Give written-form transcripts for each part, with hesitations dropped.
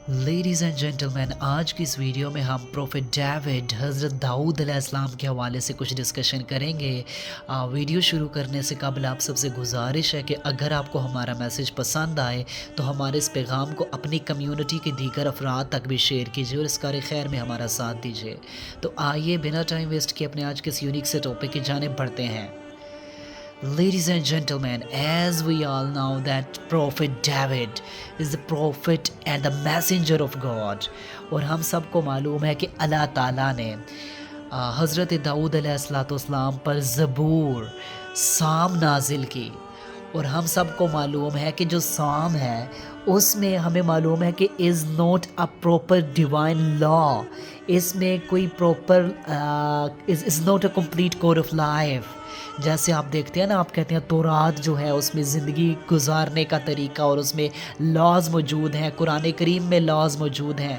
Ladies and gentleman, آج کی اس video میں ہم پروفٹ ڈیوڈ حضرت داؤد علیہ السلام کے حوالے سے کچھ ڈسکشن کریں گے۔ ویڈیو شروع کرنے سے قبل آپ سب سے گزارش ہے کہ اگر آپ کو ہمارا میسیج پسند آئے تو ہمارے اس پیغام کو اپنی کمیونٹی کے دیگر افراد تک بھی شیئر کیجیے اور اس کار خیر میں ہمارا ساتھ دیجیے۔ تو آئیے بنا ٹائم ویسٹ کیے اپنے آج کے اس یونیک سے ٹاپک کی جانب بڑھتے ہیں۔ Ladies and gentlemen, as we all know that Prophet David is the prophet and the messenger of God، اور ہم سب کو معلوم ہے کہ اللہ تعالیٰ نے حضرت داؤد علیہ السلام پر زبور سام نازل کی، اور ہم سب کو معلوم ہے کہ جو سام ہے اس میں ہمیں معلوم ہے کہ is not a proper divine law, اس میں کوئی proper is not a complete code of life. جیسے آپ دیکھتے ہیں نا، آپ کہتے ہیں تورات جو ہے اس میں زندگی گزارنے کا طریقہ اور اس میں لاز موجود ہیں، قرآن کریم میں لاز موجود ہیں۔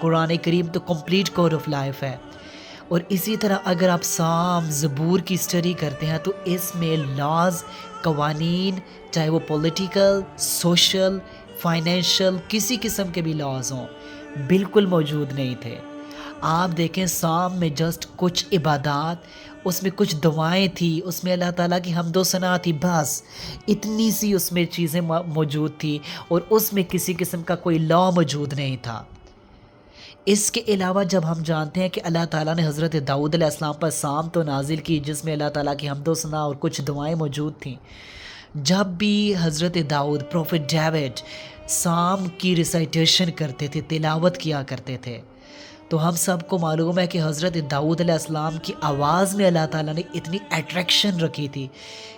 قرآن کریم تو کمپلیٹ کوڈ آف لائف ہے، اور اسی طرح اگر آپ سام زبور کی اسٹڈی کرتے ہیں تو اس میں لاز، قوانین، چاہے وہ پولیٹیکل، سوشل، فائنینشل، کسی قسم کے بھی لاز ہوں، بالکل موجود نہیں تھے۔ آپ دیکھیں سام میں جسٹ کچھ عبادات، اس میں کچھ دعائیں تھیں، اس میں اللہ تعالیٰ کی حمد و ثنا تھی، بس اتنی سی اس میں چیزیں موجود تھی، اور اس میں کسی قسم کا کوئی لا موجود نہیں تھا۔ اس کے علاوہ جب ہم جانتے ہیں کہ اللہ تعالیٰ نے حضرت داؤد علیہ السلام پر سام تو نازل کی جس میں اللہ تعالیٰ کی حمد و ثنا اور کچھ دعائیں موجود تھیں، جب بھی حضرت داؤد پروفٹ ڈیوڈ سام کی ریسائٹیشن کرتے تھے، تلاوت کیا کرتے تھے، تو ہم سب کو معلوم ہے کہ حضرت داؤد علیہ السلام کی آواز میں اللہ تعالیٰ نے اتنی اٹریکشن رکھی تھی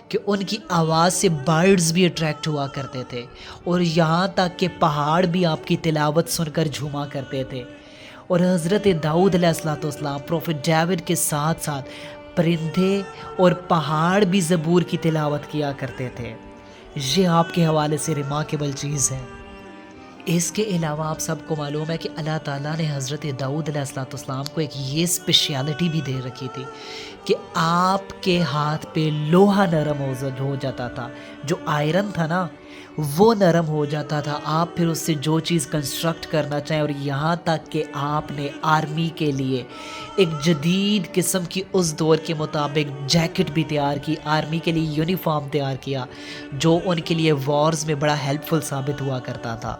کہ ان کی آواز سے برڈز بھی اٹریکٹ ہوا کرتے تھے، اور یہاں تک کہ پہاڑ بھی آپ کی تلاوت سن کر جھوما کرتے تھے۔ اور حضرت داؤد علیہ السلام پروفٹ ڈیوڈ کے ساتھ ساتھ پرندے اور پہاڑ بھی زبور کی تلاوت کیا کرتے تھے۔ یہ آپ کے حوالے سے ریمارکیبل چیز ہے۔ اس کے علاوہ آپ سب کو معلوم ہے کہ اللہ تعالیٰ نے حضرت داؤد علیہ السلام کو ایک یہ اسپیشیلٹی بھی دے رکھی تھی کہ آپ کے ہاتھ پہ لوہا نرم ہو جاتا تھا، جو آئرن تھا نا وہ نرم ہو جاتا تھا، آپ پھر اس سے جو چیز کنسٹرکٹ کرنا چاہیں، اور یہاں تک کہ آپ نے آرمی کے لیے ایک جدید قسم کی اس دور کے مطابق جیکٹ بھی تیار کی، آرمی کے لیے یونیفارم تیار کیا جو ان کے لیے وارز میں بڑا ہیلپ فل ثابت ہوا کرتا تھا۔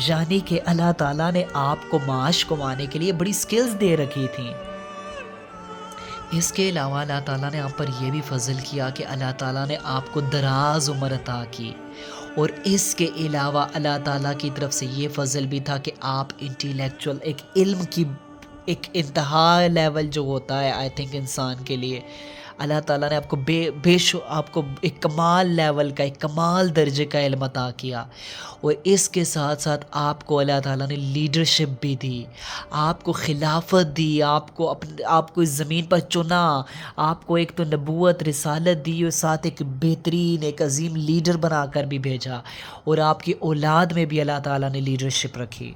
یعنی کہ اللہ تعالیٰ نے آپ کو معاش کمانے کے لیے بڑی سکلز دے رکھی تھیں۔ اس کے علاوہ اللہ تعالیٰ نے آپ پر یہ بھی فضل کیا کہ اللہ تعالیٰ نے آپ کو دراز عمر عطا کی، اور اس کے علاوہ اللہ تعالیٰ کی طرف سے یہ فضل بھی تھا کہ آپ انٹیلیکچول، ایک علم کی ایک انتہا لیول جو ہوتا ہے آئی تھنک انسان کے لیے، اللہ تعالیٰ نے آپ کو آپ کو ایک کمال لیول کا، ایک کمال درجے کا علم عطا کیا، اور اس کے ساتھ ساتھ آپ کو اللہ تعالیٰ نے لیڈرشپ بھی دی، آپ کو خلافت دی، آپ کو اس زمین پر چنا، آپ کو ایک تو نبوت، رسالت دی، اور ساتھ ایک بہترین، ایک عظیم لیڈر بنا کر بھی بھیجا، اور آپ کی اولاد میں بھی اللہ تعالیٰ نے لیڈرشپ رکھی۔